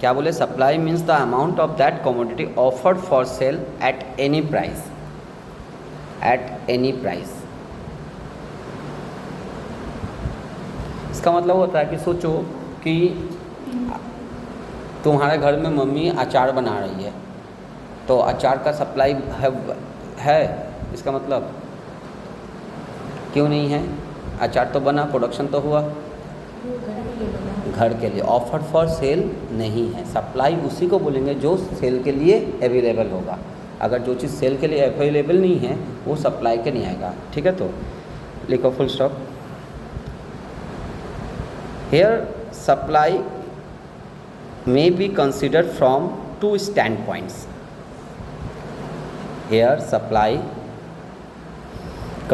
क्या बोले? Supply means the amount of that commodity offered for sale at any price, at any price. इसका मतलब होता है कि सोचो कि तुम्हारे घर में मम्मी अचार बना रही है, तो अचार का सप्लाई है इसका मतलब क्यों नहीं है? अचार तो बना, प्रोडक्शन तो हुआ, घर के लिए। ऑफर फॉर सेल नहीं है। सप्लाई उसी को बोलेंगे जो सेल के लिए अवेलेबल होगा। अगर जो चीज़ सेल के लिए अवेलेबल नहीं है वो सप्लाई के नहीं आएगा। ठीक है, तो लिखो full stop. Here supply may be considered from two standpoints. Here supply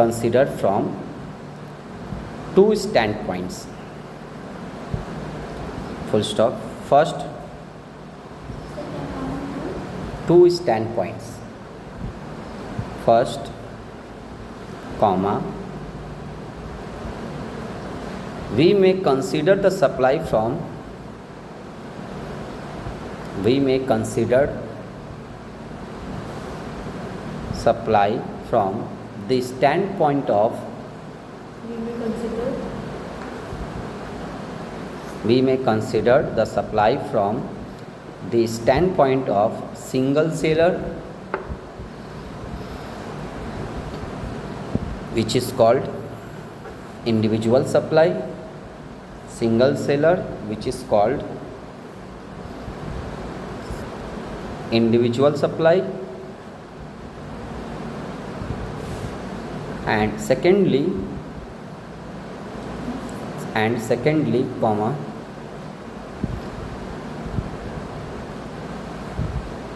considered from two standpoints. Full stop. First, two standpoints. First, comma, we may consider the supply from supply from the standpoint of we may consider the supply from the standpoint of single seller, which is called individual supply, single seller, which is called individual supply, and secondly comma,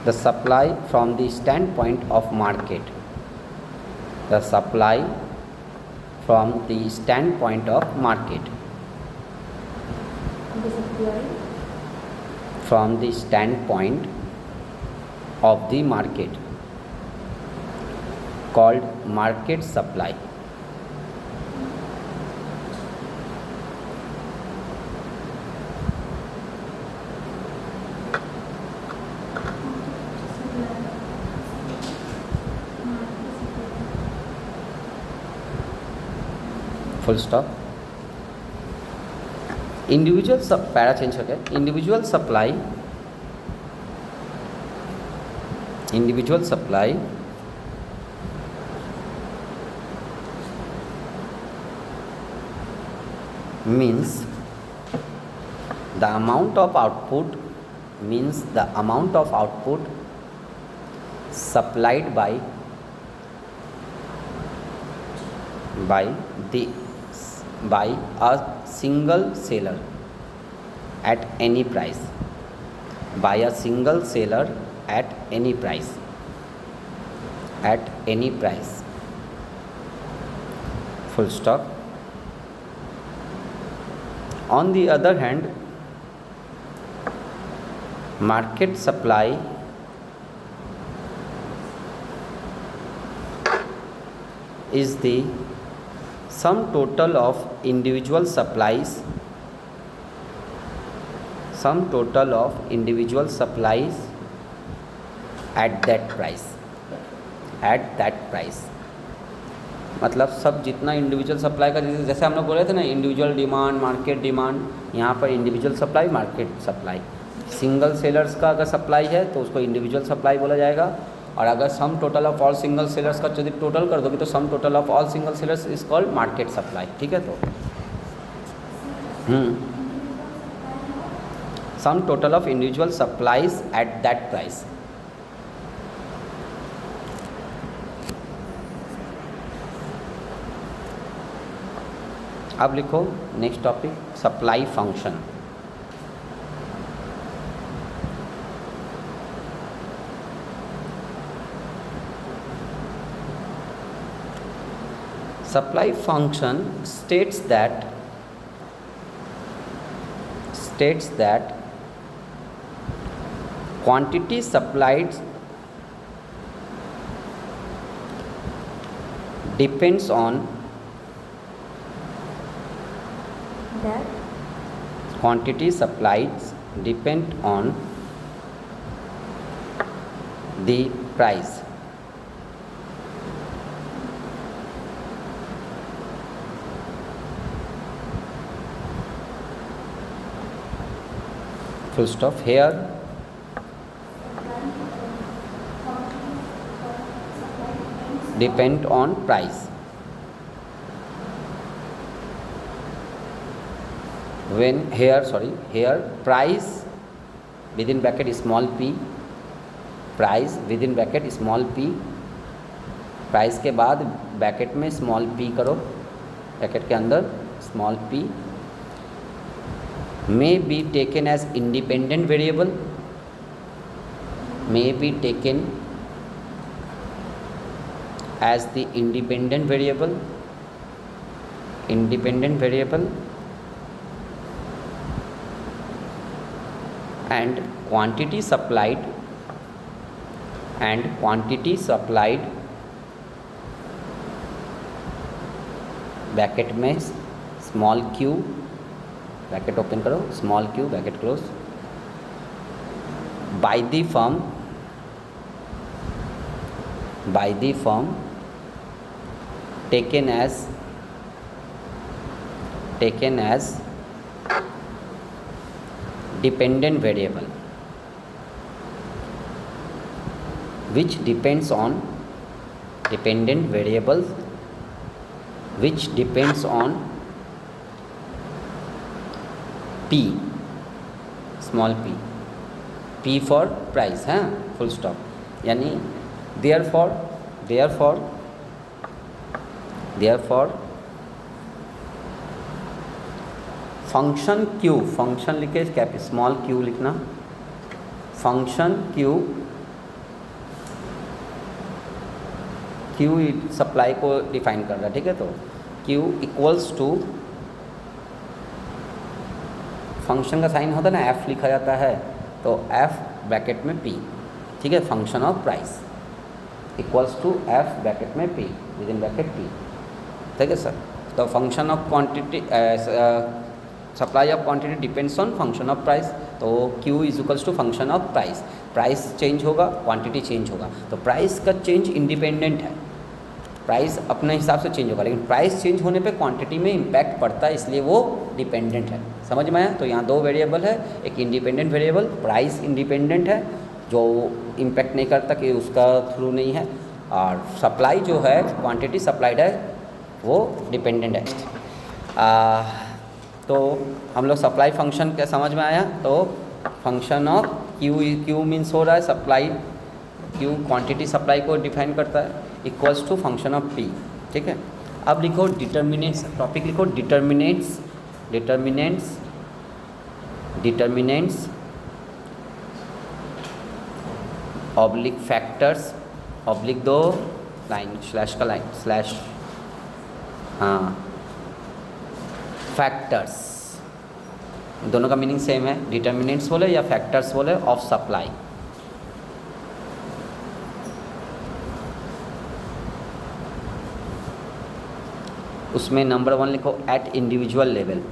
the supply from the standpoint of market, the supply from the standpoint of market, from the standpoint of the market, called market supply. Full stop. Individual para change हो गया। individual supply means the amount of output supplied by a single seller at any price, by a single seller at any price, full stop. On the other hand, market supply is the sum total of individual supplies at that price, मतलब सब जितना individual supply का, जैसे हम लोग बोल रहे थे ना, इंडिविजुअल डिमांड, मार्केट डिमांड, यहाँ पर individual supply, market supply. Single sellers का अगर सप्लाई है तो उसको इंडिविजुअल सप्लाई बोला जाएगा, और अगर sum total of all single sellers का यदि टोटल कर दोगे तो sum total of all single sellers is called market supply. ठीक है, तो sum total of individual supplies at that price. अब लिखो next topic, supply function. Supply function states that quantity supplied depends on quantity supplied depend on the price. Full stop. Here depend on price. When here price within bracket small p, price with in bracket small p, price के बाद bracket में small p करो, bracket के अंदर small p, may be taken as independent variable, may be taken as the independent variable and quantity supplied bracket में small q, bracket open करो, small q bracket close, by the firm taken as dependent variable which depends on p, small p for price, हाँ, full stop. यानी therefore function q, function लिखे cap small q लिखना, function q supply को define कर रहा है, ठीक है। तो q इक्वल्स टू, फंक्शन का साइन होता है ना f लिखा जाता है, तो f ब्रैकेट में p, ठीक है, function of price equals to f bracket में p within bracket p, ठीक है सर। तो function of quantity, supply of quantity depends on function of price, तो q is equals to function of price, price change होगा quantity change होगा, तो price का change independent है, price अपने हिसाब से चेंज होगा, लेकिन प्राइस चेंज होने पे क्वांटिटी में इम्पैक्ट पड़ता है, इसलिए वो डिपेंडेंट है। समझ में आया? तो यहाँ दो वेरिएबल है, एक इंडिपेंडेंट वेरिएबल प्राइस इंडिपेंडेंट है जो इम्पैक्ट नहीं करता कि उसका थ्रू नहीं है, और सप्लाई जो है क्वांटिटी सप्लाइड है वो डिपेंडेंट है। तो हम लोग सप्लाई फंक्शन क्या समझ में आया? तो फंक्शन ऑफ क्यू मीन्स हो रहा है सप्लाई, क्यू क्वांटिटी सप्लाई को डिफाइन करता है, equals to function of P, ठीक है। अब लिखो डिटर्मिनेंट्स, टॉपिक लिखो डिटर्मिनेंट्स ऑब्लिक फैक्टर्स, ऑब्लिक दो लाइन स्लैश का लाइन स्लैश, हाँ, फैक्टर्स, दोनों का मीनिंग सेम है, डिटर्मिनेंट्स बोले या फैक्टर्स बोले ऑफ सप्लाई। उसमें नंबर 1 लिखो eight individual level,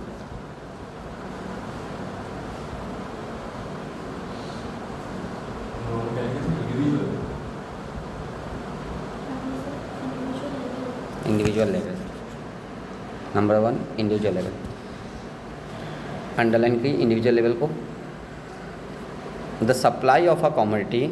number 1 individual level, underline की इंडिविजुअल लेवल को। The supply of a commodity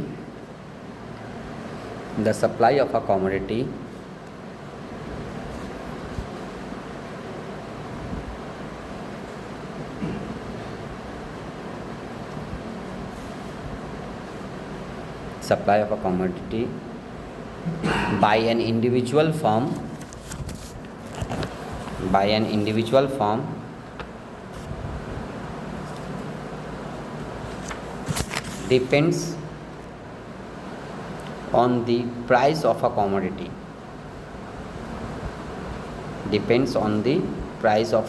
by an individual firm depends on the price of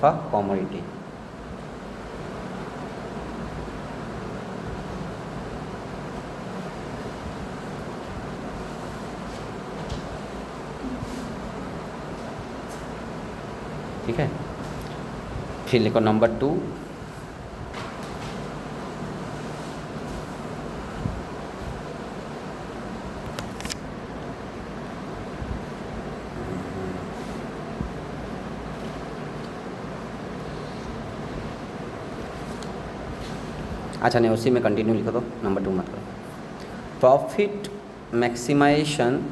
a commodity, ठीक है। फिर लिखो नंबर 2 अच्छा नहीं, उसी में कंटिन्यू लिखो तो, नंबर 2 मत करो। Profit maximisation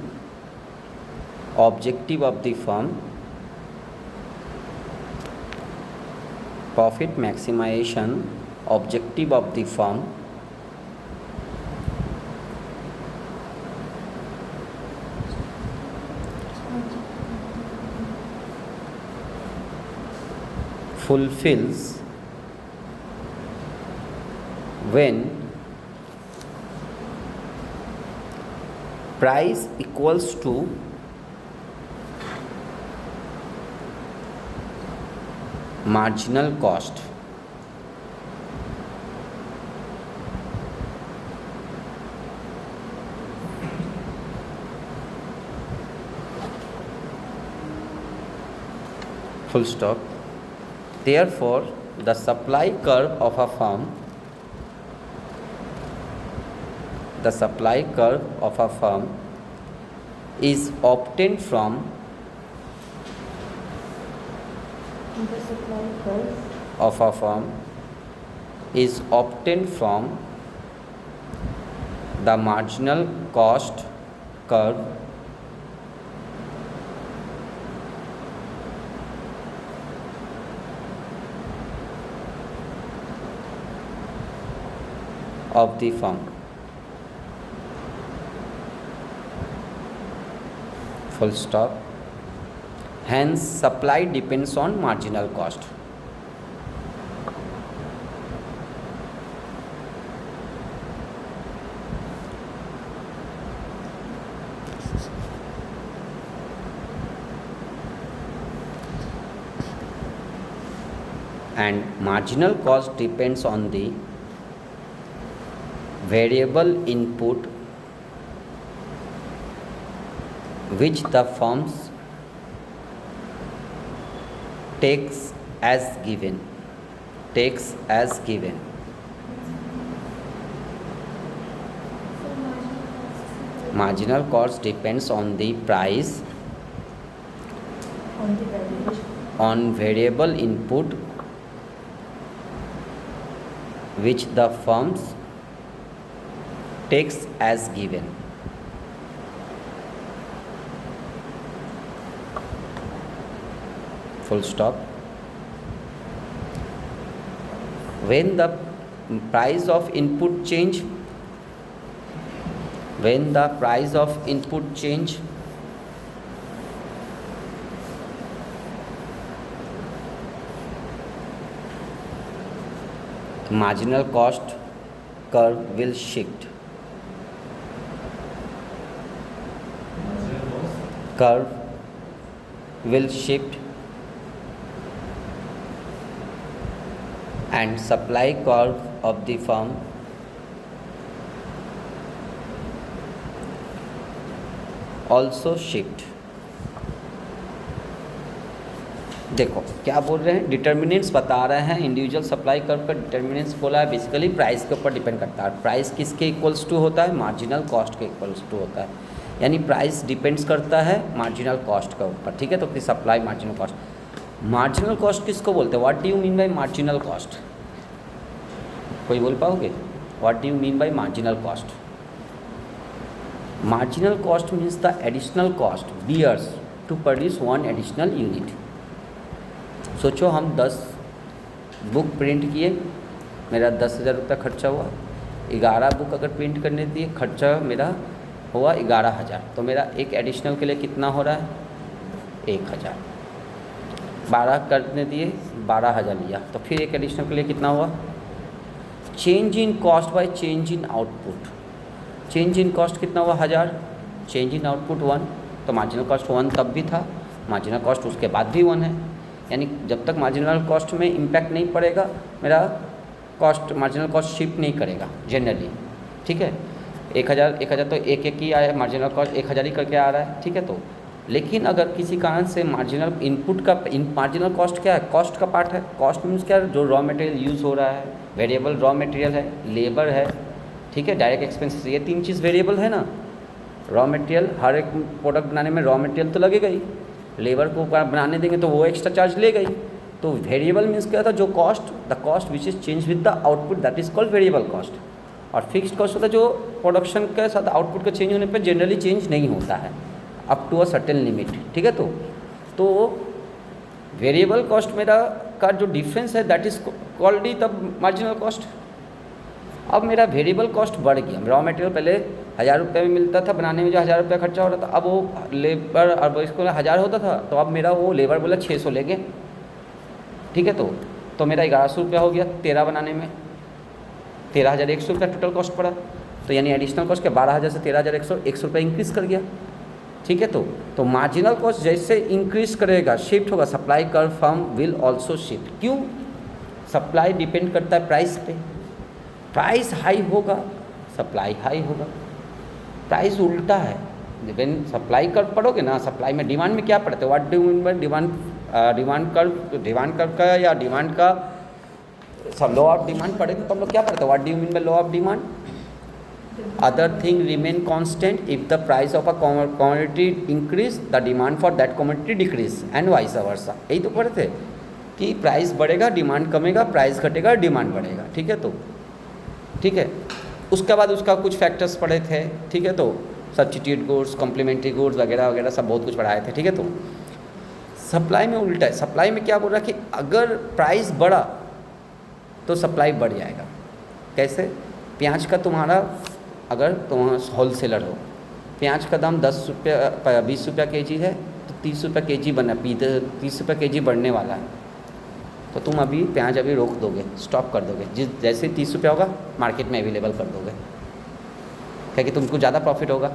objective of the firm, profit maximisation objective of the firm fulfills when price equals to marginal cost. Full stop. Therefore, the supply curve of a firm, the supply curve of a firm is obtained from The supply curve of a firm is obtained from the marginal cost curve of the firm. Full stop. Hence, supply depends on marginal cost. And marginal cost depends on the variable input which the firms takes as given. Marginal cost depends on the price on variable input which the firms takes as given. Full stop. When the price of input change, marginal cost curve will shift. And supply curve of the firm also shift. देखो क्या बोल रहे हैं, determinants बता रहे हैं। Individual supply curve का determinants बोला है, बेसिकली प्राइस के ऊपर डिपेंड करता है। प्राइस किसके इक्वल्स टू होता है? मार्जिनल कॉस्ट के इक्वल्स टू होता है। यानी प्राइस डिपेंड्स करता है मार्जिनल कॉस्ट के ऊपर, ठीक है। तो supply marginal cost, marginal cost किसको बोलते हैं? What do you mean by marginal cost? कोई बोल पाओगे? What do you mean by marginal cost? Marginal cost means the additional cost bears to produce one additional unit. सोचो हम 10 book print किए, मेरा 10,000 रुपये खर्चा हुआ। 11 बुक अगर प्रिंट करने दिए, खर्चा मेरा हुआ 11,000। तो मेरा एक एडिशनल के लिए कितना हो रहा है? 1,000। 12 करने दिए, 12,000 लिया, तो फिर एक एडिशनल के लिए कितना हुआ? Change in cost by change in output. Change in cost कितना हुआ? 1000। Change in output 1। तो मार्जिनल कॉस्ट 1 तब भी था, मार्जिनल कॉस्ट उसके बाद भी 1 है। यानी जब तक मार्जिनल कॉस्ट में इम्पैक्ट नहीं पड़ेगा, मेरा कॉस्ट मार्जिनल कॉस्ट शिफ्ट नहीं करेगा जनरली, ठीक है। 1,000 तो एक ही आया, मार्जिनल कॉस्ट 1,000 ही करके आ रहा है, ठीक है। तो लेकिन अगर किसी कारण से मार्जिनल इनपुट का मार्जिनल कॉस्ट क्या है? कॉस्ट का पार्ट है। कॉस्ट मीन्स क्या है? जो रॉ मटेरियल यूज़ हो रहा है, वेरिएबल रॉ मटेरियल है, लेबर है, ठीक है, डायरेक्ट एक्सपेंसेस, ये 3 चीज़ वेरिएबल है ना। रॉ मटेरियल, हर एक प्रोडक्ट बनाने में रॉ मटेरियल तो लगेगा ही। लेबर को बनाने देंगे तो वो एक्स्ट्रा चार्ज लेगा ही। तो वेरिएबल मीन्स क्या था, जो cost, the cost which is change with the output, that is called variable cost. और फिक्स्ड कॉस्ट होता है जो प्रोडक्शन के साथ आउटपुट का चेंज होने पर जनरली चेंज नहीं होता है up to a certain limit, ठीक है। तो वेरिएबल कॉस्ट मेरा का जो डिफरेंस है that is called the marginal cost. अब मेरा वेरिएबल कॉस्ट बढ़ गया, रॉ मटेरियल पहले 1000 रुपये में मिलता था, बनाने में जो 1000 रुपये खर्चा हो रहा था, अब वो लेबर, अब इसको 1000 होता था तो अब मेरा वो लेबर बोला 600 लेंगे, ठीक है। तो मेरा 1100 रुपया हो गया 13 बनाने में, 13,100 रुपया टोटल कॉस्ट पड़ा। तो यानी एडिशनल कॉस्ट के 12,000 से 13,100 100 रुपये इंक्रीज़ कर गया, ठीक है। तो मार्जिनल कॉस्ट जैसे इंक्रीज करेगा, शिफ्ट होगा, supply curve firm will also shift. क्यों? सप्लाई डिपेंड करता है प्राइस पे, प्राइस हाई होगा सप्लाई हाई होगा, प्राइस उल्टा है। डिपेंड सप्लाई कर्व पढ़ोगे ना, सप्लाई में डिमांड में क्या पढ़ते हो, what do mean by demand, demand curve का या डिमांड का सब लॉ ऑफ डिमांड पढ़े तो हम लोग क्या पढ़ते हैं, what do you mean by law of demand, other thing remain constant if the price of a commodity increase the demand for that commodity decrease and vice versa. यही तो पढ़ते थे कि प्राइस बढ़ेगा डिमांड कमेगा, प्राइस घटेगा demand बढ़ेगा, ठीक है। तो ठीक है, उसके बाद उसका कुछ फैक्टर्स पढ़े थे, ठीक है। तो सब्स्टिट्यूट गुड्स, कॉम्प्लीमेंट्री गुड्स वगैरह वगैरह सब बहुत कुछ पढ़ाए थे, ठीक है। तो सप्लाई में उल्टा है, सप्लाई में क्या बोल रहा है कि अगर प्राइस बढ़ा तो सप्लाई बढ़ जाएगा। कैसे? प्याज का तुम्हारा, अगर तुम होलसेलर हो, प्याज का दाम 10 रुपया 20 रुपया केजी है तो 30 रुपया केजी बना, 30 रुपया केजी बढ़ने वाला है, तो तुम अभी प्याज अभी रोक दोगे, स्टॉप कर दोगे, जैसे 30 रुपया होगा मार्केट में अवेलेबल कर दोगे, क्योंकि तुमको ज़्यादा प्रॉफिट होगा,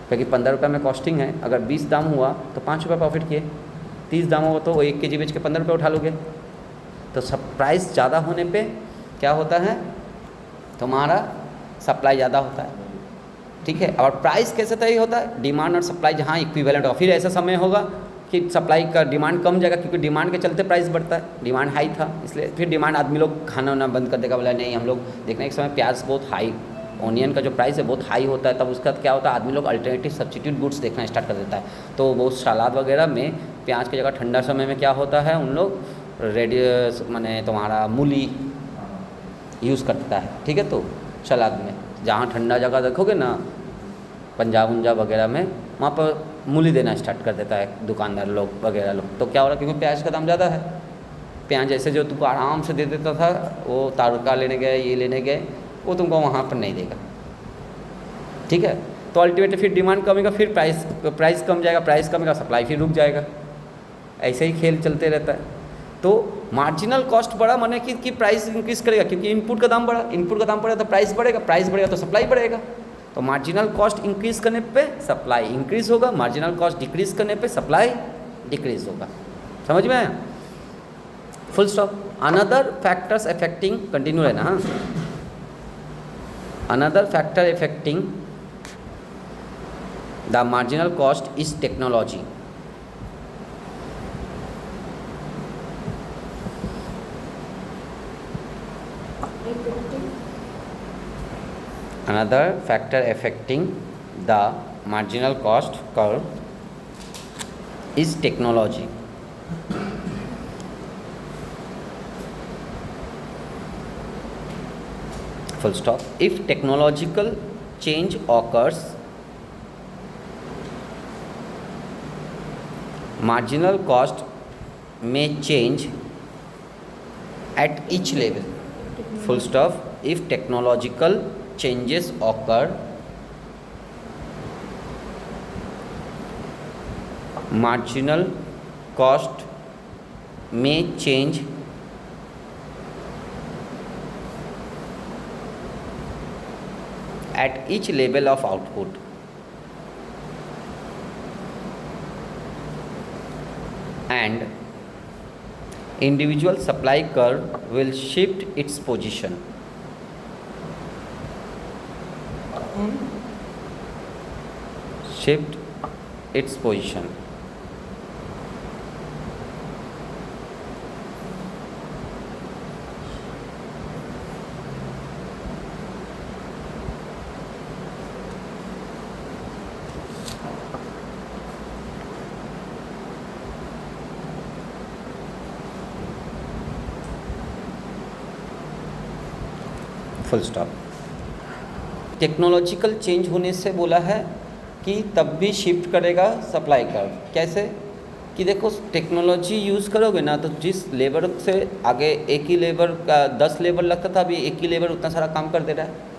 क्योंकि 15 रुपये में कॉस्टिंग है, अगर 20 दाम हुआ तो 5 रुपये प्रॉफिट किए, 30 दाम होगा तो वो 1 केजी बेच के 15 रुपये उठा लोगे। तो सब प्राइस ज़्यादा होने पे क्या होता है, तुम्हारा सप्लाई ज़्यादा होता है, ठीक है। और प्राइस कैसे तय होता है, डिमांड और सप्लाई जहाँ इक्विवेलेंट हो। फिर ऐसा समय होगा कि सप्लाई का डिमांड कम जाएगा, क्योंकि डिमांड के चलते प्राइस बढ़ता है, डिमांड हाई था इसलिए फिर डिमांड आदमी लोग खाना वाना बंद कर देगा, बोला नहीं हम लोग देखना एक समय प्याज बहुत हाई, ऑनियन का जो प्राइस है बहुत हाई होता है, तब उसका क्या होता है, आदमी लोग अल्टरनेटिव सब्स्टिट्यूट गुड्स देखना स्टार्ट कर देता है। तो बहुत सलाद वगैरह में प्याज की जगह ठंडा समय में क्या होता है, उन लोग रेडियस माने तुम्हारा मूली यूज़ करता है, ठीक है। तो सलाद में जहाँ ठंडा जगह देखोगे ना, पंजाब उंजाब वगैरह में, वहाँ पर मूली देना स्टार्ट कर देता है दुकानदार लोग वगैरह लोग। तो क्या हो रहा है, क्योंकि प्याज का दाम ज़्यादा है, प्याज जैसे जो तुमको आराम से दे देता था, वो तारका लेने गए, ये लेने गए, वो तुमको वहाँ पर नहीं देगा, ठीक है। तो अल्टीमेटली फिर डिमांड कमेगा, फिर प्राइस कम जाएगा, प्राइस कमेगा, सप्लाई फिर रुक जाएगा, ऐसे ही खेल चलते रहता है। तो मार्जिनल कॉस्ट बढ़ा माने कि प्राइस इंक्रीज करेगा, क्योंकि इनपुट का दाम बढ़ा, इनपुट का दाम बढ़ेगा तो प्राइस बढ़ेगा, प्राइस बढ़ेगा तो सप्लाई बढ़ेगा। तो मार्जिनल कॉस्ट इंक्रीज करने पे सप्लाई इंक्रीज होगा, मार्जिनल कॉस्ट डिक्रीज करने पे सप्लाई डिक्रीज होगा। समझ में आया? Full stop. Another factors affecting, continue है ना, हाँ। Another factor affecting the marginal cost is technology. Another factor affecting the marginal cost curve is technology. Full stop. If technological change occurs, marginal cost may change at each level. Full stop. If technological changes occur, marginal cost may change at each level of output. And individual supply curve will shift its position. Shift its position. Full stop. Technological change होने से बोला है कि तब भी shift करेगा supply curve. कैसे कि देखो टेक्नोलॉजी यूज़ करोगे ना तो जिस लेबर से आगे एक ही लेबर का 10 लेबर लगता था, अभी एक ही लेबर उतना सारा काम कर दे रहा है।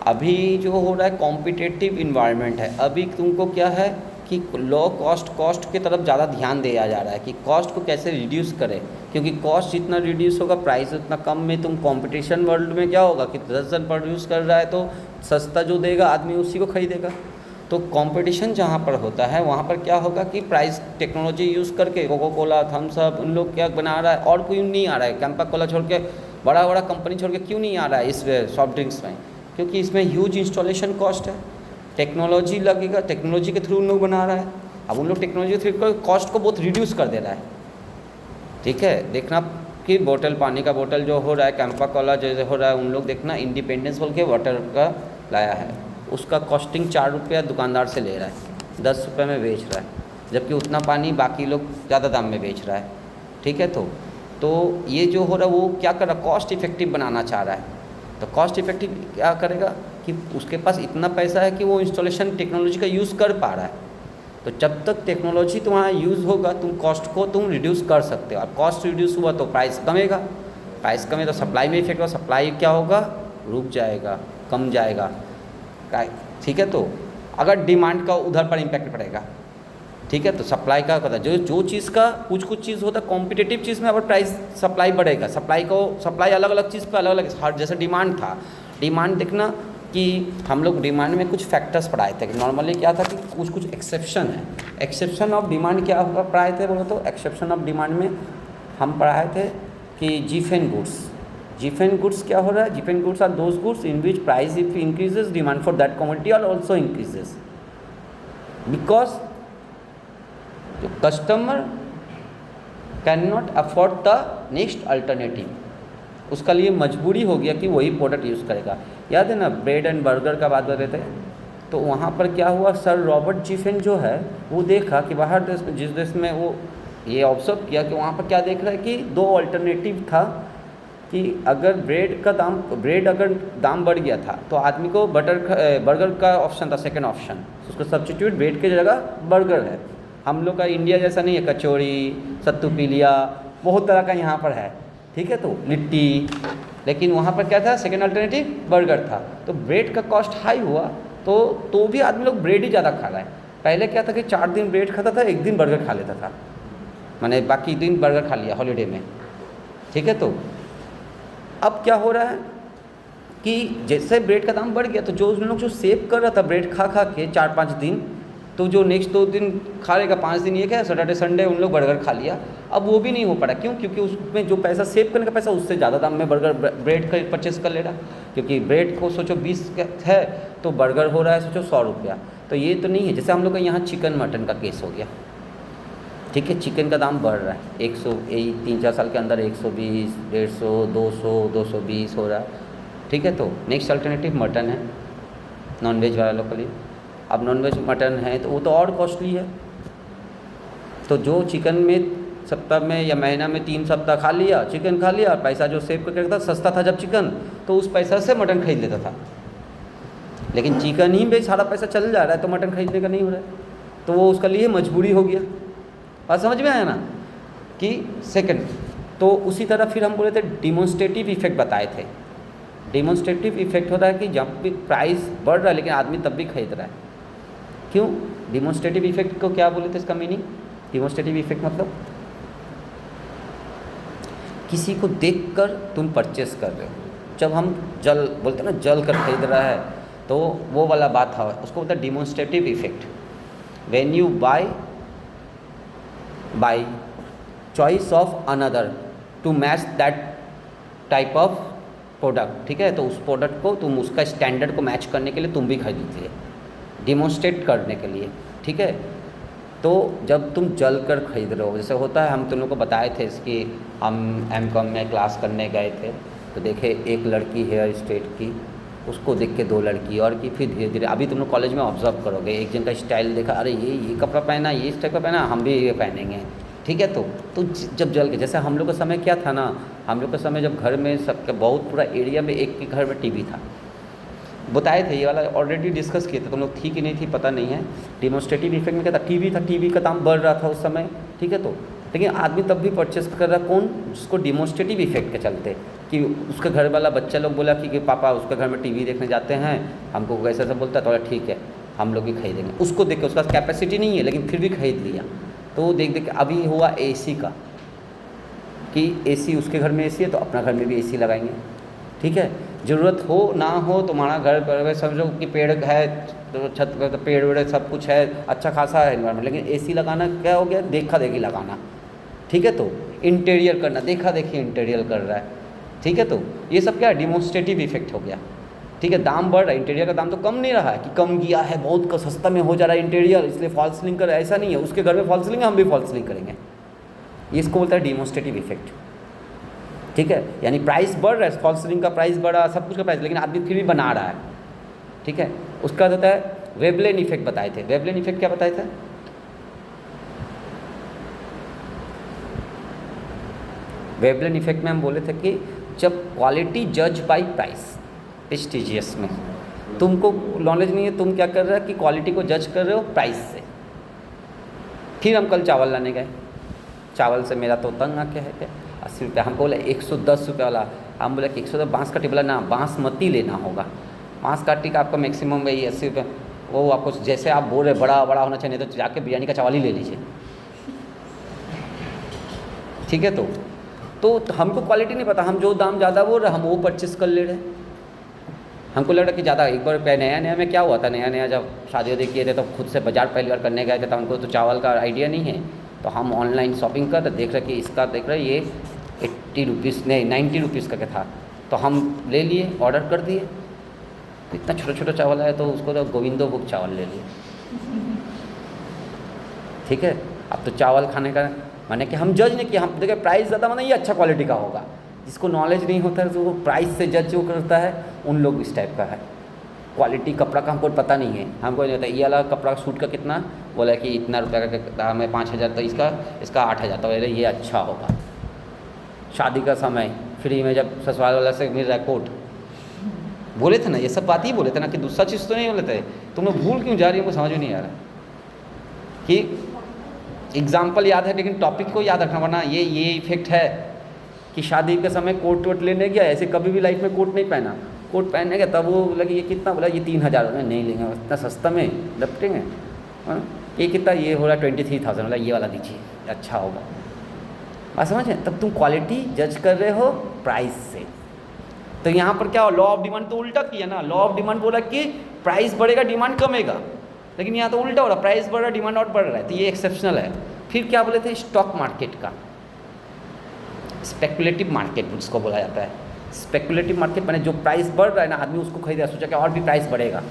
अभी जो हो रहा है कॉम्पिटिटिव इन्वायरमेंट है, अभी तुमको क्या है कि लो कॉस्ट की तरफ ज़्यादा ध्यान दिया जा रहा है कि कॉस्ट को कैसे रिड्यूस करें, क्योंकि कॉस्ट जितना रिड्यूस होगा प्राइस उतना कम में। तुम कंपटीशन वर्ल्ड में क्या होगा कि 10 जन प्रोड्यूस कर रहा है तो सस्ता जो देगा आदमी उसी को खरीदेगा। तो कंपटीशन जहाँ पर होता है वहाँ पर क्या होगा कि प्राइस टेक्नोलॉजी यूज़ करके कोको कोला, थम्स अप, उन लोग क्या बना रहा है और कोई नहीं आ रहा है। कैंपा कोला छोड़ के बड़ा बड़ा कंपनी छोड़ के क्यों नहीं आ रहा है इस सॉफ्ट ड्रिंक्स में? क्योंकि इसमें ह्यूज इंस्टॉलेशन कॉस्ट है, टेक्नोलॉजी लगेगा, टेक्नोलॉजी के थ्रू उन लोग बना रहा है। अब उन लोग टेक्नोलॉजी के थ्रू कॉस्ट को बहुत रिड्यूस कर दे रहा है। ठीक है, देखना कि बोतल पानी का बोतल जो हो रहा है कैंपा कोला जैसे हो रहा है, उन लोग देखना इंडिपेंडेंस बोल के वाटर का लाया है, उसका कॉस्टिंग 4 रुपया दुकानदार से ले रहा है, 10 रुपये में बेच रहा है, जबकि उतना पानी बाकी लोग ज़्यादा दाम में बेच रहा है। ठीक है, तो ये जो हो रहा है वो क्या कर रहा है, कॉस्ट इफेक्टिव बनाना चाह रहा है। तो कॉस्ट इफेक्टिव क्या करेगा कि उसके पास इतना पैसा है कि वो इंस्टॉलेशन टेक्नोलॉजी का यूज़ कर पा रहा है। तो जब तक टेक्नोलॉजी तुम्हारा यूज़ होगा तुम कॉस्ट को तुम रिड्यूस कर सकते हो, और कॉस्ट रिड्यूस हुआ तो प्राइस कमेगा, प्राइस कमे तो सप्लाई में इफेक्ट होगा, सप्लाई क्या होगा, रुक जाएगा, कम जाएगा। ठीक है, तो अगर डिमांड का उधर पर इम्पैक्ट पड़ेगा। ठीक है, तो सप्लाई का पता जो चीज़ का कुछ चीज़ होता है कॉम्पिटिटिव चीज़ में, अगर प्राइस सप्लाई बढ़ेगा, सप्लाई अलग अलग चीज़ पे अलग अलग, हर जैसे डिमांड था, डिमांड देखना कि हम लोग डिमांड में कुछ फैक्टर्स पढ़ाए थे। नॉर्मली क्या था कि कुछ एक्सेप्शन है, एक्सेप्शन ऑफ डिमांड क्या होगा पढ़ाए थे बोलो तो, एक्सेप्शन ऑफ डिमांड में हम पढ़ाए थे कि जीफेन गुड्स। जीफेन गुड्स क्या हो रहा है, Giffen goods are those goods in which price if increases demand for that commodity are also increases, because जो customer can not afford the next alternative, उसका लिए मजबूरी हो गया कि वही प्रोडक्ट यूज़ करेगा। याद है ना ब्रेड एंड बर्गर का बात कर रहे थे, तो वहाँ पर क्या हुआ, सर रॉबर्ट जीफेन जो है वो देखा कि बाहर देश में, जिस देश में वो ये ऑब्जर्व किया कि वहाँ पर क्या देख रहा है कि 2 अल्टरनेटिव था कि अगर ब्रेड अगर दाम बढ़ गया था तो आदमी को बर्गर का ऑप्शन था, सेकंड ऑप्शन, उसको सब्स्टिट्यूट ब्रेड की जगह बर्गर है। हम लोग का इंडिया जैसा नहीं है, कचौड़ी, सत्तू पीलिया, बहुत तरह का यहाँ पर है। ठीक है, तो लिट्टी, लेकिन वहाँ पर क्या था, सेकंड अल्टरनेटिव बर्गर था। तो ब्रेड का कॉस्ट हाई हुआ तो भी आदमी लोग ब्रेड ही ज़्यादा खा रहा है। पहले क्या था कि 4 दिन ब्रेड खाता था, 1 दिन बर्गर खा लेता था, मैंने बाकी दिन बर्गर खा लिया हॉलीडे में। ठीक है, तो अब क्या हो रहा है कि जैसे ब्रेड का दाम बढ़ गया तो जो उन लोग जो सेव कर रहा था ब्रेड खा के 4-5 दिन, तो जो नेक्स्ट 2 दिन खा लेगा, 5 दिन ये क्या सैटरडे संडे उन लोग बर्गर खा लिया। अब वो भी नहीं हो पा रहा, क्यों? क्योंकि उसमें जो पैसा सेव करने का पैसा उससे ज़्यादा दाम में ब्रेड का परचेस कर ले रहा। क्योंकि ब्रेड को सोचो 20 है तो बर्गर हो रहा है सोचो 100 रुपया। तो ये तो नहीं है, जैसे हम लोग का यहाँ चिकन मटन का केस हो गया। ठीक है, चिकन का दाम बढ़ रहा है, 100 3-4 साल के अंदर 120, 150, 200, 220 हो रहा है। ठीक है, तो नेक्स्ट अल्टरनेटिव मटन है, नॉनवेज वाला लोग के लिए। अब नॉनवेज मटन है तो वो तो और कॉस्टली है। तो जो चिकन में सप्ताह में या महीना में 3 सप्ताह खा लिया, चिकन खा लिया, पैसा जो सेव करके रखता, सस्ता था जब चिकन, तो उस पैसा से मटन खरीद लेता था। लेकिन चिकन ही में सारा पैसा चल जा रहा है तो मटन खरीदने का नहीं हो रहा है, तो वो उसका लिए मजबूरी हो गया। बात समझ में आया ना कि सेकंड। तो उसी तरह फिर हम बोले थे डिमॉन्स्ट्रेटिव इफेक्ट बताए थे। डिमॉन्स्ट्रेटिव इफेक्ट होता है कि जब भी प्राइस बढ़ रहा है लेकिन आदमी तब भी खरीद रहा है। क्यों? डिमॉन्स्ट्रेटिव इफेक्ट को क्या बोले थे, इसका मीनिंग? डिमॉन्स्ट्रेटिव इफेक्ट मतलब किसी को देखकर तुम परचेस कर रहे हो। जब हम जल बोलते हैं ना, जल कर खरीद रहा है, तो वो वाला बात था, उसको बोलते हैं demonstrative effect. When you buy choice of another to match that type of product. ठीक है, तो उस प्रोडक्ट को तुम उसका स्टैंडर्ड को मैच करने के लिए तुम भी खरीदते है, डिमॉन्स्ट्रेट करने के लिए। ठीक है, तो जब तुम जल कर खरीद रहे हो, जैसे होता है, हम तुम लोग को बताए थे इसकी, हम M.Com में क्लास करने गए थे तो देखे एक लड़की हेयर स्ट्रेट की, उसको देख के 2 लड़की और की, फिर धीरे धीरे अभी तुम लोग कॉलेज में ऑब्जर्व करोगे, एक जन का स्टाइल देखा, अरे ये कपड़ा पहना, ये इस टाइप का पहना, हम भी ये पहनेंगे। ठीक है। तो जब जल के, जैसे हम लोग का समय क्या था ना, हम लोग का समय जब घर में सबके बहुत पूरा एरिया में एक के घर में टीवी था, बताए थे ये वाला ऑलरेडी डिस्कस किए थे, तुम लोग थी कि नहीं थी पता नहीं है। डिमोन्स्ट्रेटिव इफेक्ट में क्या था, टीवी था, टीवी का दाम बढ़ रहा था उस समय, ठीक है। तो लेकिन आदमी तब भी परचेस कर रहा, कौन, जिसको डिमोन्स्ट्रेटिव इफेक्ट के चलते, कि उसके घर वाला बच्चा लोग बोला कि पापा उसके घर में टीवी देखने जाते हैं, हमको वैसा ऐसा बोलता है, तो बोला ठीक है हम लोग भी खरीदेंगे। उसको देख के, उसका कैपेसिटी नहीं है लेकिन फिर भी खरीद लिया। तो वो देख देख के अभी हुआ एसी का, कि एसी उसके घर में एसी है तो अपना घर में भी एसी लगाएंगे, ठीक है। ज़रूरत हो ना हो तुम्हारा घर पर समझो कि पेड़ है तो छत पर तो पेड़ वेड़ सब कुछ है, अच्छा खासा है इन्वायरमेंट, लेकिन एसी लगाना क्या हो गया, देखा देखी लगाना, ठीक है। तो इंटीरियर करना, देखा देखी इंटीरियर कर रहा है, ठीक है। तो ये सब क्या है, डिमोन्स्ट्रेटिव इफेक्ट हो गया, ठीक है। दाम बढ़ रहा है, इंटीरियर का दाम तो कम नहीं रहा है कि कम किया है, बहुत सस्ता में हो जा रहा है इंटीरियर, इसलिए फॉल्स सीलिंग कर, ऐसा नहीं है। उसके घर में फॉल्स सीलिंग है, हम भी फॉल्स सीलिंग करेंगे, ये इसको बोलता है डिमोन्स्ट्रेटिव इफेक्ट, ठीक है। यानी प्राइस बढ़ रहा है, फॉल्स सीलिंग का प्राइस बढ़ा, सब कुछ का प्राइस, लेकिन आदमी फिर भी बना रहा है, ठीक है। उसका होता है वेवलेन इफेक्ट, बताए थे। वेवलेन इफेक्ट क्या बताए थे, वेवलेन इफेक्ट में हम बोले थे कि जब क्वालिटी जज बाय प्राइस, प्रेस्टिजियस में तुमको नॉलेज नहीं है, तुम क्या कर रहे हो कि क्वालिटी को जज कर रहे हो प्राइस से। फिर हम कल चावल लाने गए, चावल से मेरा तो तंग आके है क्या, 80 रुपये, हमको बोला 110 रुपये वाला, हम बोले कि 110 बांस काटी, बोला ना बासमती लेना होगा, बांस काटी का आपका मैक्सिमम वही 80 रुपये, वो आपको जैसे आप बोल रहे बड़ा बड़ा होना चाहिए, नहीं तो जाके बिरयानी का चावल ही ले लीजिए, ठीक है। तो हमको क्वालिटी नहीं पता, हम जो दाम ज़्यादा बोल रहे हम वो परचेस कर ले रहे। हमको लग रहा कि ज़्यादा, एक बार नया नया में क्या हुआ था, नया नया जब शादी वादी किए थे तो खुद से बाजार पहली बार करने गए थे, तो हमको तो चावल का आइडिया नहीं है, तो हम ऑनलाइन शॉपिंग कर देख रहे कि इसका देख रहे ये 80 रुपीज़ नहीं 90 रुपीज़ का क्या था, तो हम ले लिए, ऑर्डर कर दिए। तो इतना छोटा छोटा चावल आया, तो उसको तो गोविंदो भोग चावल ले लिए, ठीक है। अब तो चावल खाने का माने कि हम जज नहीं किया, हम देखिए प्राइस ज़्यादा माने ये अच्छा क्वालिटी का होगा, जिसको नॉलेज नहीं होता है तो वो प्राइस से जज जो करता है, उन लोग इस टाइप का है। क्वालिटी कपड़ा का हमको पता नहीं है, हमको नहीं होता ये वाला कपड़ा सूट का कितना, बोला कि इतना रुपये का दाम है, 5000, तो इसका 8000, तो ये अच्छा होगा। शादी का समय फ्री में जब ससुराल वाला से मिल रहा है कोट, बोले थे ना ये सब बात ही बोले थे ना, कि दूसरा चीज़ तो नहीं बोले थे। तुम लोग भूल क्यों जा रही हो, मुझे समझ में नहीं आ रहा कि एग्जाम्पल याद है लेकिन टॉपिक को याद रखना, वरना ये इफेक्ट है कि शादी के समय कोट वोट लेने गया, ऐसे कभी भी लाइफ में कोट नहीं पहना, कोट पहनने गया तब वो बोला कि ये कितना, बोला ये 3000, नहीं लेंगे इतना सस्ता में लपटेंगे, ये कितना, ये हो रहा है 23,000, बोला ये वाला दीजिए अच्छा होगा। बात समझ में, तब तुम क्वालिटी जज कर रहे हो प्राइस से। तो यहाँ पर क्या हो, लॉ ऑफ डिमांड तो उल्टा किया ना, लॉ ऑफ डिमांड बोला कि प्राइस बढ़ेगा डिमांड कमेगा, लेकिन यहाँ तो उल्टा हो रहा, प्राइस बढ़ रहा डिमांड और बढ़ रहा है, तो ये एक्सेप्शनल है। फिर क्या बोले थे, स्टॉक मार्केट का, स्पेकुलेटिव मार्केट जिसको बोला जाता है। स्पेकुलेटिव मार्केट माने जो प्राइस बढ़ रहा है ना, आदमी उसको खरीद रहा है, सोचा कि और भी प्राइस बढ़ेगा,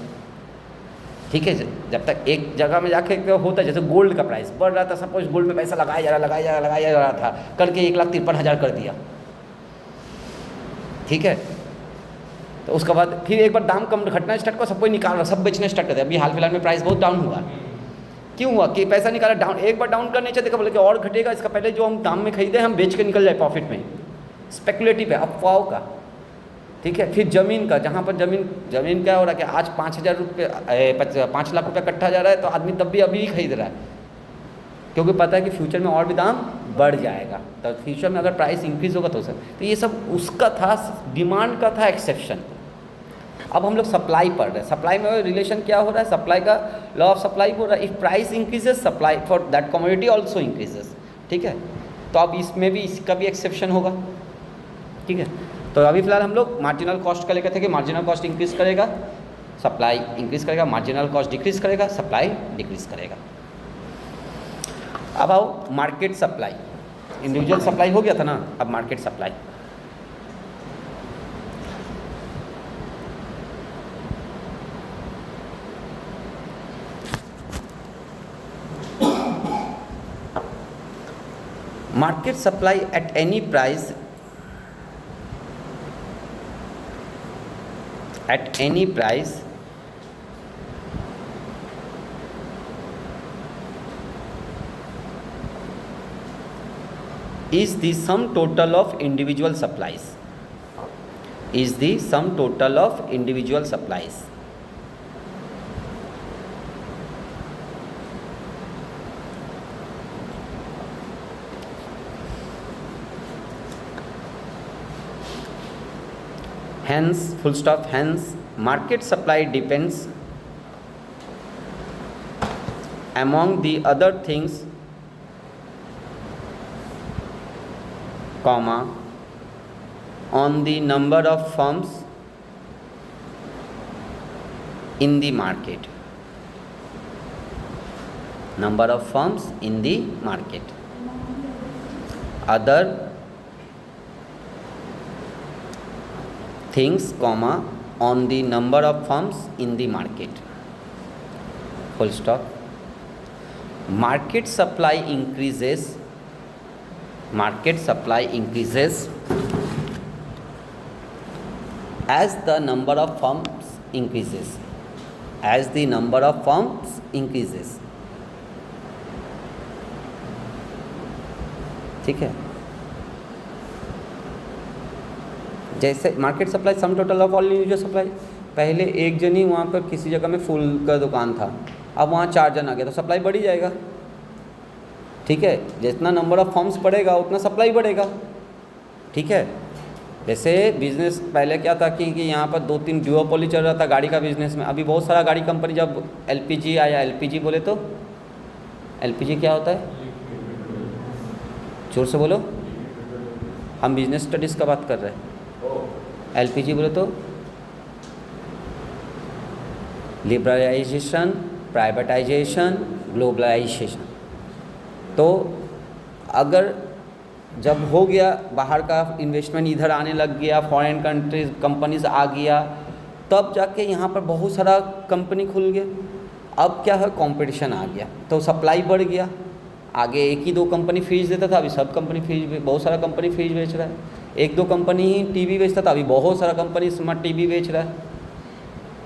ठीक है। जब तक एक जगह में जाके होता है, जैसे गोल्ड का प्राइस बढ़ रहा था, सपोज गोल्ड में पैसा लगाया जा रहा था, करके 1,53,000 कर दिया, ठीक है। तो उसके बाद फिर एक बार दाम कम घटना स्टार्ट हुआ, सब कोई निकाल रहा, सब बेचने स्टार्ट कर दिया। अभी हाल फिलहाल में प्राइस बहुत डाउन हुआ, क्यों हुआ कि पैसा निकाला डाउन, एक बार डाउन करने चाहिए, बोले कि और घटेगा, इसका पहले जो हम दाम में खरीदे हम बेच के निकल जाए प्रॉफिट में। स्पेकुलेटिव है, अफवाहों का, ठीक है। फिर ज़मीन का, जहाँ पर ज़मीन क्या हो रहा है कि आज 5,000 रुपये 5 लाख रुपये कट्ठा जा रहा है, तो आदमी तब भी अभी ही खरीद रहा है, क्योंकि पता है कि फ्यूचर में और भी दाम बढ़ जाएगा, तो फ्यूचर में अगर प्राइस इंक्रीज होगा तो सर, तो ये सब उसका था, डिमांड का था एक्सेप्शन। अब हम लोग सप्लाई पढ़ रहे हैं, सप्लाई में रिलेशन क्या हो रहा है, सप्लाई का लॉ ऑफ सप्लाई हो रहा है, if price increases supply for that commodity also increases, ठीक है। तो अब इसमें भी इसका भी एक्सेप्शन होगा, ठीक है। तो अभी फिलहाल हम लोग मार्जिनल कॉस्ट का लेकर थे कि मार्जिनल कॉस्ट इंक्रीज करेगा, सप्लाई इंक्रीज करेगा, मार्जिनल कॉस्ट डिक्रीज करेगा, सप्लाई डिक्रीज करेगा। अब आओ मार्केट सप्लाई, इंडिविजुअल सप्लाई हो गया था ना, अब market supply. Market supply at any price, is the sum total of individual supplies, is the sum total of individual supplies. Hence, full stop, hence market supply depends among the other things, comma, on the number of firms in the market, number of firms in the market. Other things, comma, on the number of firms in the market, full stop. Market supply increases, market supply increases as the number of firms increases, as the number of firms increases. ठीक है, जैसे market supply sum total of all individual supply, पहले एक जन ही वहाँ पर किसी जगह में फूल का दुकान था, अब वहाँ 4 जन आ गया तो सप्लाई बढ़ ही जाएगा। ठीक है, जितना नंबर ऑफ फर्म्स बढ़ेगा उतना सप्लाई बढ़ेगा। ठीक है, जैसे बिज़नेस पहले क्या था कि यहाँ पर 2-3 ड्यूओपोली चल रहा था गाड़ी का बिज़नेस में, अभी बहुत सारा गाड़ी कंपनी, जब एलपीजी आया, एलपीजी बोले तो एलपीजी क्या होता है, जोर से बोलो, हम बिजनेस स्टडीज़ का बात कर रहे हैं। एलपीजी बोले तो लिबरलाइजेशन, प्राइवेटाइजेशन, ग्लोबलाइजेशन। तो अगर जब हो गया, बाहर का इन्वेस्टमेंट इधर आने लग गया, फॉरेन कंट्रीज कंपनीज आ गया, तब जाके यहाँ पर बहुत सारा कंपनी खुल गया। अब क्या है, कंपटीशन आ गया तो सप्लाई बढ़ गया। आगे 1 ही 2 कंपनी फ्रिज देता था, अभी सब कंपनी फ्रिज, बहुत सारा कंपनी फ्रिज बेच रहा है। 1-2 कंपनी ही टीवी बेचता था, अभी बहुत सारा कंपनी स्मार्ट टीवी बेच रहा है।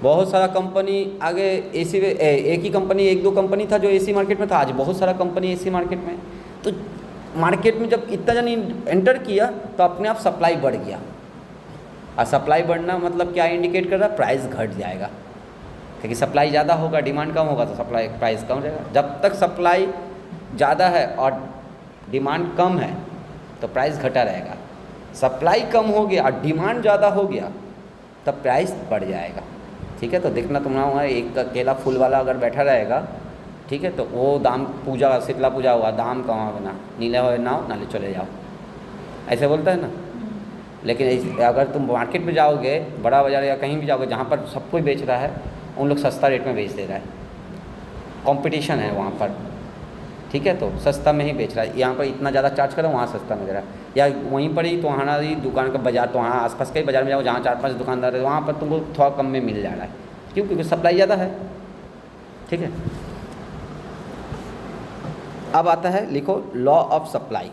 बहुत सारा कंपनी आगे एसी, एक ही कंपनी 1-2 कंपनी था जो एसी मार्केट में था, आज बहुत सारा कंपनी एसी मार्केट में। तो मार्केट में जब इतना जन एंटर किया तो अपने आप सप्लाई बढ़ गया, और सप्लाई बढ़ना मतलब क्या इंडिकेट कर रहा है, प्राइस घट जाएगा, क्योंकि सप्लाई ज़्यादा होगा, डिमांड कम होगा तो सप्लाई प्राइस कम रहेगा। जब तक सप्लाई ज़्यादा है और डिमांड कम है तो प्राइस घटा रहेगा। सप्लाई कम हो गया और डिमांड ज़्यादा हो गया तब प्राइस बढ़ जाएगा। ठीक है, तो देखना तुम्हारा एक अकेला फूल वाला अगर बैठा रहेगा, ठीक है, तो वो दाम पूजा, शीतला पूजा हुआ, दाम कमा बना, नीले हो नाव नाले चले जाओ, ऐसे बोलता है ना। लेकिन अगर तुम मार्केट में जाओगे, बड़ा बाज़ार या कहीं भी जाओगे जहाँ पर सब कोई बेच रहा है, उन लोग सस्ता रेट में बेच दे रहा है, कंपटीशन है वहाँ पर। ठीक है, तो सस्ता में ही बेच रहा है, यहाँ पर इतना ज़्यादा चार्ज करो, वहाँ सस्ता में दे रहा है। या वहीं पर ही तुम्हारी दुकान का बाज़ार, तो वहाँ आसपास के बाज़ार में जाओ जहाँ 4-5 दुकानदार है, वहाँ पर तुमको थोड़ा कम में मिल जा रहा है, क्यों, क्योंकि सप्लाई ज़्यादा है। ठीक है, अब आता है, लिखो law of supply.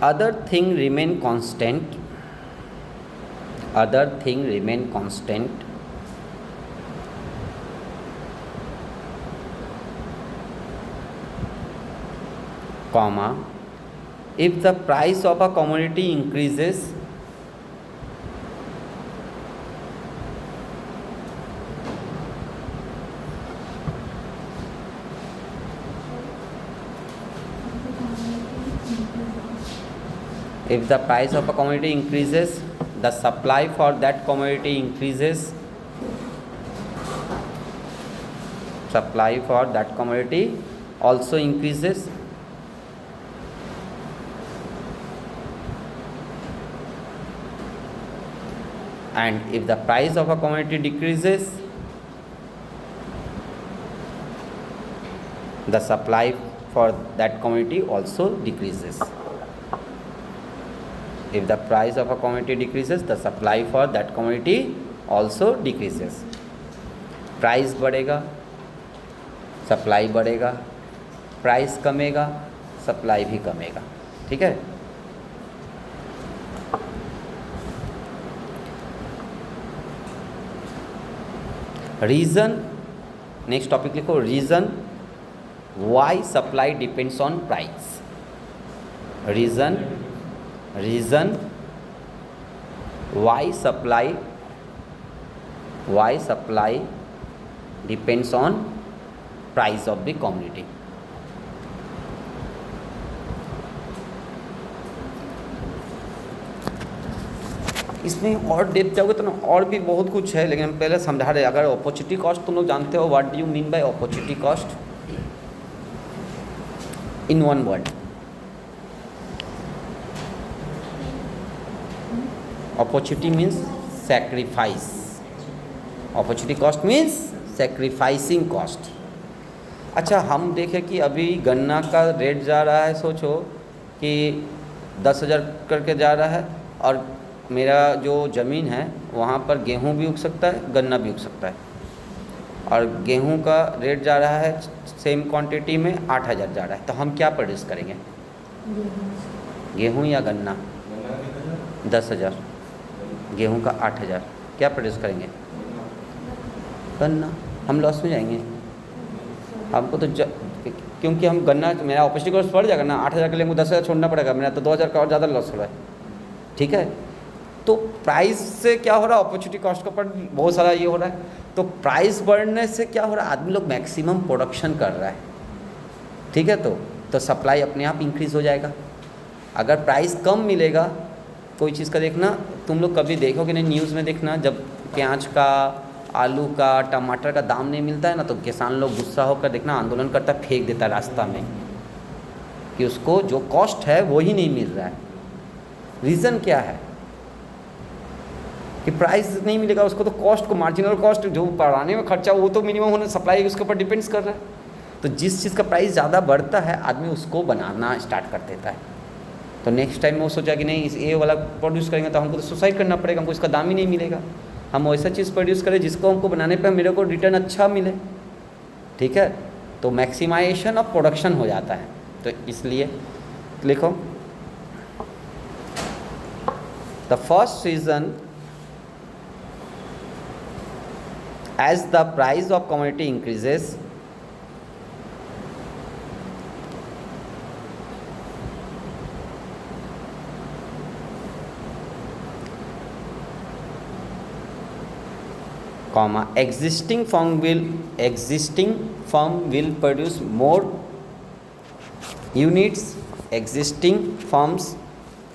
Other thing remain constant, other thing remain constant, comma, if the price of a commodity increases, if the price of a commodity increases, the supply for that commodity increases, supply for that commodity also increases, and if the price of a commodity decreases, the supply for that commodity also decreases. If the price of a commodity decreases, the supply for that commodity also decreases. Price बढ़ेगा, supply बढ़ेगा, price कमेगा, supply भी कमेगा। ठीक है, reason, next topic लिखो, reason why supply depends on price. Reason why supply depends on price of the commodity. इसमें और depth जाओगे तो ना और भी बहुत कुछ है, लेकिन हम पहले समझा रहे। अगर अपॉर्चुनिटी कॉस्ट तुम लोग जानते हो, what do you mean bye opportunity cost in one word? Opportunity means sacrifice, opportunity cost means sacrificing cost. अच्छा, हम देखें कि अभी गन्ना का रेट जा रहा है, सोचो कि 10,000 करके जा रहा है, और मेरा जो ज़मीन है वहाँ पर गेहूँ भी उग सकता है, गन्ना भी उग सकता है, और गेहूँ का रेट जा रहा है सेम क्वांटिटी में 8,000 जा रहा है, तो हम क्या प्रोड्यूस करेंगे? गेहूँ या गन्ना? 10,000, गेहूँ का 8,000, क्या प्रोड्यूस करेंगे? गन्ना। हम लॉस में जाएंगे। हमको तो क्योंकि हम गन्ना, मेरा अपॉर्चुनिटी कॉस्ट बढ़ जाएगा ना, 8,000 के लिए मुझे 10,000 छोड़ना पड़ेगा, मेरा तो 2,000 का और ज़्यादा लॉस हो रहा है। ठीक है, तो प्राइस से क्या हो रहा है? अपॉर्चुनिटी कॉस्ट का पर बहुत सारा ये हो रहा है। तो प्राइस बढ़ने से क्या हो रहा है? आदमी लोग मैक्सिमम प्रोडक्शन कर रहा है। ठीक है, तो सप्लाई अपने आप इंक्रीज़ हो जाएगा। अगर प्राइस कम मिलेगा, कोई चीज़ का देखना, तुम लोग कभी देखोगे नहीं, न्यूज़ में देखना, जब प्याज का, आलू का, टमाटर का दाम नहीं मिलता है ना, तो किसान लोग गुस्सा होकर देखना आंदोलन करता है, फेंक देता है रास्ता में, कि उसको जो कॉस्ट है वो ही नहीं मिल रहा है। रीज़न क्या है? कि प्राइस नहीं मिलेगा उसको, तो कॉस्ट को, मार्जिनल कॉस्ट जो बढ़ाने में खर्चा वो तो मिनिमम होना, सप्लाई उसके ऊपर डिपेंड्स कर रहा है। तो जिस चीज़ का प्राइस ज़्यादा बढ़ता है, आदमी उसको बनाना स्टार्ट कर देता है। तो नेक्स्ट टाइम वो सोचा कि नहीं, इस ये वाला प्रोड्यूस करेंगे तो हमको तो सुसाइड करना पड़ेगा, हमको इसका दाम ही नहीं मिलेगा। हम वैसा चीज़ प्रोड्यूस करें जिसको हमको बनाने पे मेरे को रिटर्न अच्छा मिले। ठीक है, तो मैक्सिमाइजेशन ऑफ प्रोडक्शन हो जाता है। तो इसलिए लिखो, the first reason, as the price of commodity increases, existing firm will produce more units. Existing firms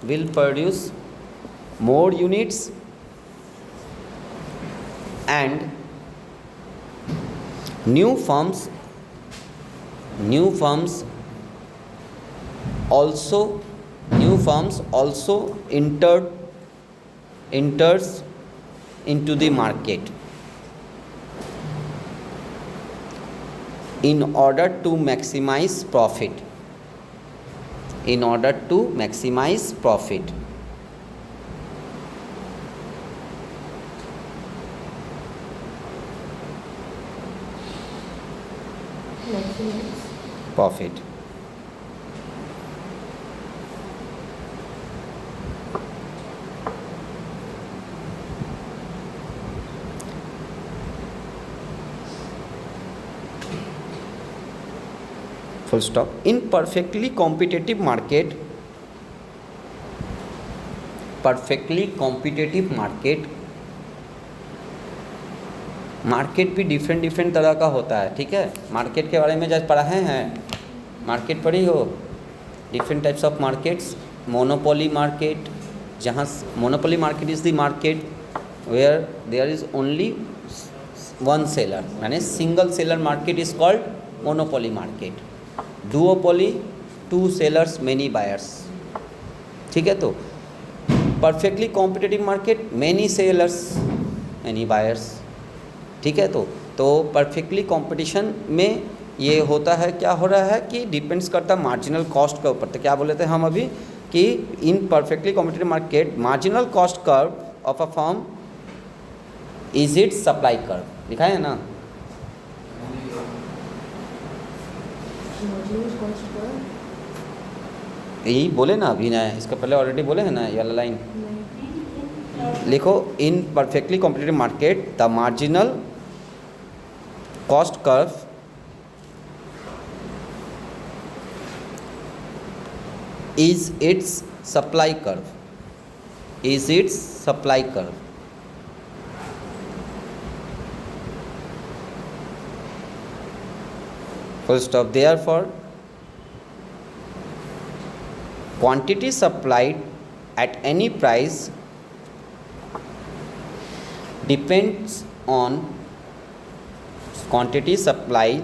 will produce more units, and new firms also enters into the market in order to maximize profit. Profit. Full stop. In perfectly competitive market, market भी different तरह का होता है। ठीक है, market के बारे में जब पढ़े हैं, मार्केट पढ़ी हो, different types of markets. Monopoly market, जहाँ monopoly market is the market where there is only one seller, यानी single seller market is called monopoly market. Duopoly, two sellers many buyers. ठीक है, तो perfectly competitive market, many sellers many buyers. ठीक है, तो perfectly competition में ये होता है, क्या हो रहा है कि डिपेंड्स करता है मार्जिनल कॉस्ट के ऊपर। तो क्या बोले थे हम अभी कि in perfectly competitive market marginal cost curve of a firm is it supply curve, लिखा है ना? यही बोले ना अभी ना, इसका पहले ऑलरेडी बोले हैं ना, ये वाला लाइन लिखो। In perfectly competitive market the marginal cost curve is its supply curve, is its supply curve. Full stop. Therefore, quantity supplied at any price depends on quantity supplied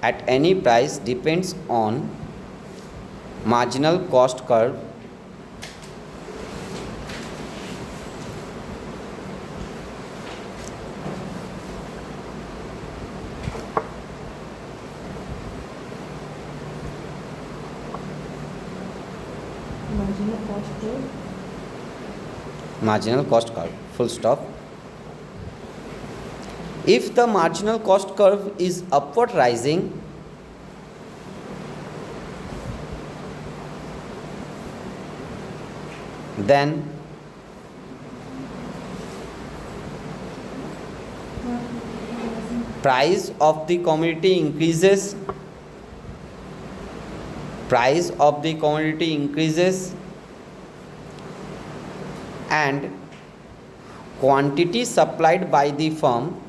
at any price depends on marginal cost curve marginal cost curve. marginal cost curve. Full stop. If the marginal cost curve is upward rising, then price of the commodity increases, price of the commodity increases and quantity supplied by the firm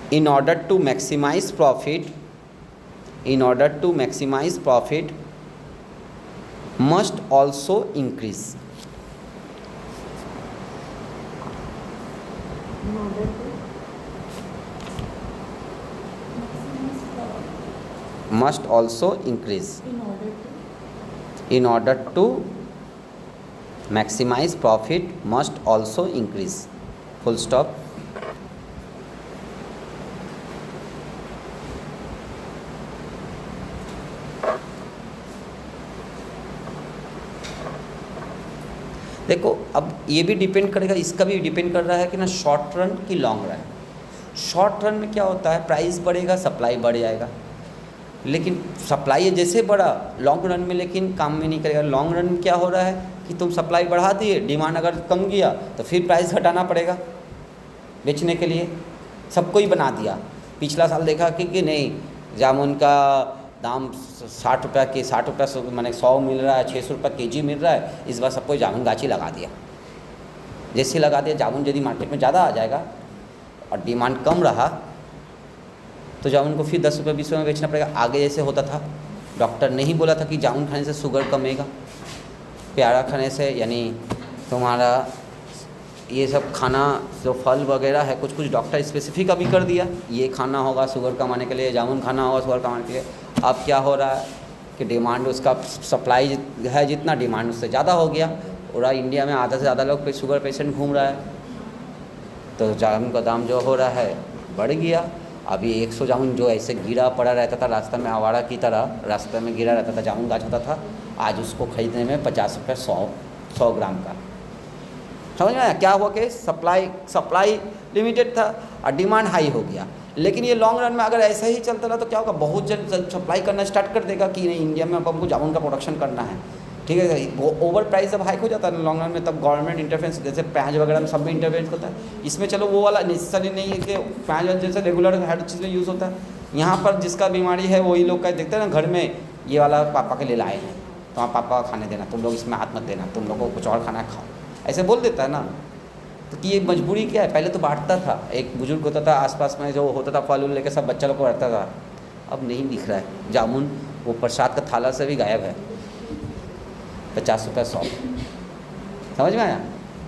in order to maximize profit, in order to maximize profit must also increase. In order to Must also increase. in order to In order to maximize profit must also increase. Full stop. देखो अब ये भी depend करेगा, इसका भी depend कर रहा है कि ना शॉर्ट रन की लॉन्ग रन। शॉर्ट रन में क्या होता है, प्राइस बढ़ेगा सप्लाई बढ़ जाएगा, लेकिन सप्लाई जैसे बढ़ा लॉन्ग रन में लेकिन काम में नहीं करेगा। लॉन्ग रन में क्या हो रहा है कि तुम सप्लाई बढ़ा दिए, डिमांड अगर कम गया तो फिर प्राइस घटाना पड़ेगा बेचने के लिए, सबको ही बना दिया। पिछला साल देखा कि नहीं जामुन का दाम 60 रुपये के 60 रुपये मैंने 100 मिल रहा है, 600 रुपये केजी मिल रहा है, इस बार सबको जामुन गाची लगा दिया। जैसे लगा दिया, जामुन यदि मार्केट में ज़्यादा आ जाएगा और डिमांड कम रहा तो जामुन को फिर 10 रुपये 20 रुपये में बेचना पड़ेगा। आगे जैसे होता था, डॉक्टर नहीं बोला था कि जामुन खाने से शुगर कमेगा, प्यारा खाने से यानी तुम्हारा ये सब खाना जो फल वगैरह है कुछ कुछ डॉक्टर स्पेसिफिक अभी कर दिया, ये खाना होगा शुगर कमाने के लिए, जामुन खाना होगा शुगर कमाने के लिए। अब क्या हो रहा है कि डिमांड उसका सप्लाई है जितना, डिमांड उससे ज़्यादा हो गया। पूरा इंडिया में आधा से ज़्यादा लोग पे शुगर पेशेंट घूम रहा है, तो जामुन का दाम जो हो रहा है बढ़ गया। अभी 100 जामुन जो ऐसे गिरा पड़ा रहता था रास्ता में, आवारा की तरह रास्ते में गिरा रहता था, जामुन गाछ होता था, आज उसको खरीदने में 50 रुपये 100 ग्राम का। समझ में आया क्या हुआ कि सप्लाई लिमिटेड था और डिमांड हाई हो गया। लेकिन ये लॉन्ग रन में अगर ऐसा ही चलता रहा तो क्या होगा, बहुत जन सप्लाई करना स्टार्ट कर देगा कि नहीं इंडिया में अब हमको जामुन का प्रोडक्शन करना है, ठीक है। वो ओवर प्राइस जब हाइक हो जाता है लॉन्ग रन में, तब गवर्नमेंट इंटरफेरेंस, जैसे प्याज वगैरह में सब में इंटरफेरेंस होता है। इसमें चलो वो वाला नेसेसरी नहीं है कि प्याज जैसे रेगुलर हर चीज़ में यूज़ होता है। यहाँ पर जिसका बीमारी है वही लोग का देखते हैं ना, घर में ये वाला पापा के लिए लाए हैं तो आप पापा का खाने देना, तुम लोग इसमें हाथ मत देना, तुम लोगों को कुछ और खाना खाओ, ऐसे बोल देता है ना। तो कि ये मजबूरी क्या है, पहले तो बांटता था, एक बुजुर्ग होता था आसपास में जो होता था फल उल लेकर सब बच्चा लोग को रखता था। अब नहीं दिख रहा है जामुन, वो प्रसाद का थाला से भी गायब है। 50 रुपये 100, समझ में आया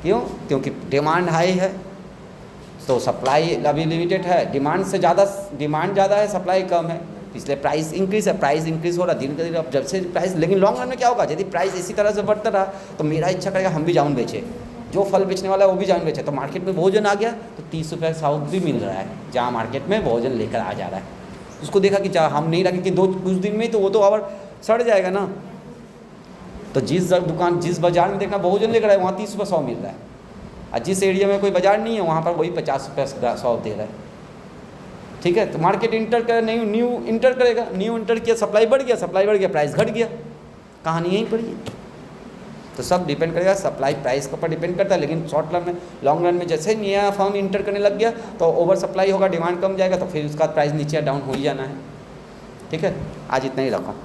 क्यों? क्योंकि डिमांड हाई है तो सप्लाई अभी लिमिटेड है, डिमांड ज़्यादा है, सप्लाई कम है, इसलिए प्राइस इंक्रीज है। प्राइस इंक्रीज हो रहा दिन के दिन, अब जब से प्राइस, लेकिन लॉन्ग रन में क्या होगा, यदि प्राइस इसी तरह से बढ़ता रहा तो मेरा इच्छा करेगा हम भी जामुन बेचे, जो फल बेचने वाला है वो भी जामुन बेचे, तो मार्केट में भोजन आ गया तो 30 रुपये 100 भी मिल रहा है, जहाँ मार्केट में भोजन लेकर आ जा रहा है। उसको देखा कि हम नहीं रखेंगे कुछ दिन में तो वो तो और सड़ जाएगा ना। तो जिस दुकान जिस बाज़ार में देखना भोजन लेकर आए वहाँ 30 रुपये 100 मिल रहा है, और जिस एरिया में कोई बाज़ार नहीं है वहाँ पर वही 50 रुपये 100 दे रहा है, ठीक है। तो मार्केट इंटर करे, न्यू इंटर करेगा, न्यू इंटर किया, सप्लाई बढ़ गया, प्राइस घट गया, कहानी यहीं पर ही। तो सब डिपेंड करेगा सप्लाई प्राइस के ऊपर डिपेंड करता है। लेकिन शॉर्ट रन में, लॉन्ग रन में जैसे ही नया फर्म इंटर करने लग गया तो ओवर सप्लाई होगा, डिमांड कम जाएगा, तो फिर उसका प्राइस नीचे डाउन हो ही जाना है। ठीक है, आज इतना ही रखो।